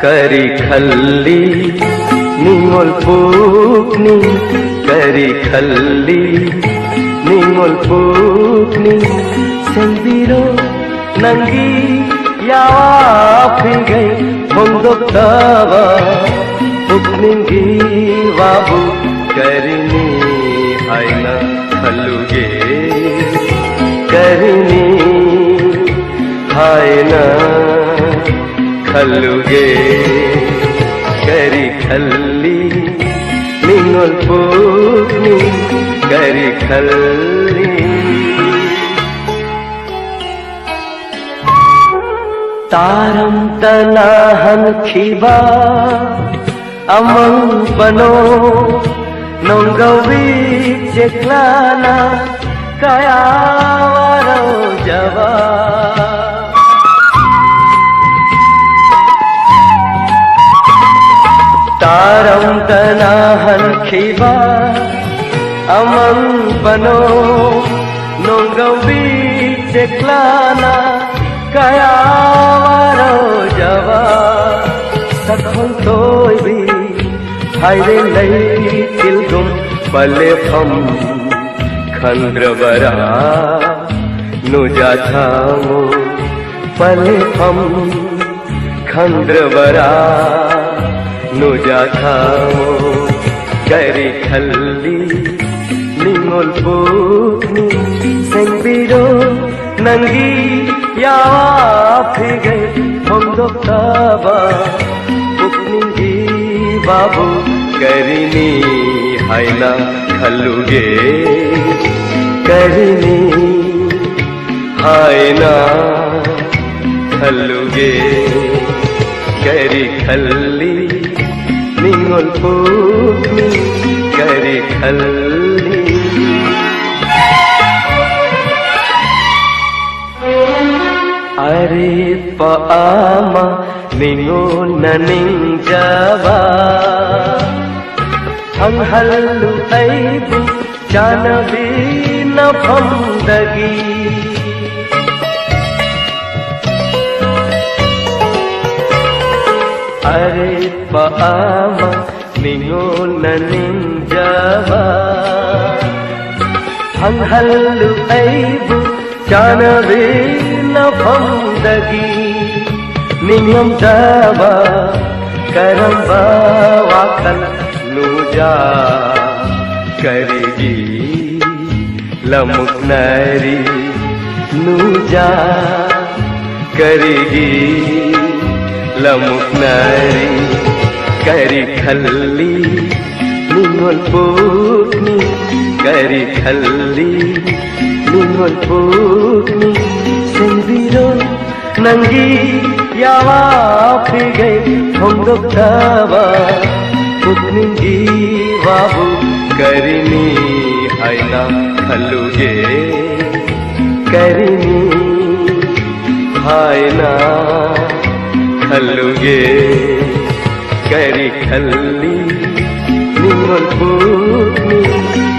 करी खल्ली निंगोल पूकनी करी खल्ली निंगोल पूकनी सेंबिरो नंगी यावा फिगे मुंदोक तवा पुकनिंगी वाबू करिनी हायना खल्लुगे करिनी हायना खल्लुगे करी खल्ली निंगोल पूकनी करी खल्ली तारम तनाहन खिबा अमंग बनो नोंगवी चेक्लाना कया वारो जवा तारम तनाहन खिबा अमंग बनो नोंगवी चेक्लाना कया वारो जवा सखों तोय भी हायरे लई तिलगुम पले फम खंद्रवरा नुजा थामो पले फम खंद्रवरा नुजा थामो करी खल्ली निंगोल पूकनी सेंबिरो नंगी यावा फिगे मुंदोक तवा पुकनिंगी बाबू करिनी हायना खल्लुगे करिनी हायना खल्लुगे करी खल्ली निंगोल पूकनी करी खल्ली अरे पामा निंगो ननिंग जावा हंगहल्लु ऐबु जानवी न फंदगी अरे पामा निंगो ननिंग जावा हंगहल्लु ऐबु जानवी न फंदगी निंगम जावा करंबा वाकल नुजा करेगी लमुक नारी नुजा करेगी लमुक नारी करी खल्ली निंगोल पूकनी करी खल्ली निंगोल पूकनी सेंबिरो नंगी यावा फिगे मुंदोक तवा पुकनिंगी वाबू करिनी हायना खल्लुगे करिनी हायना खल्लुगे करी खल्ली निंगोल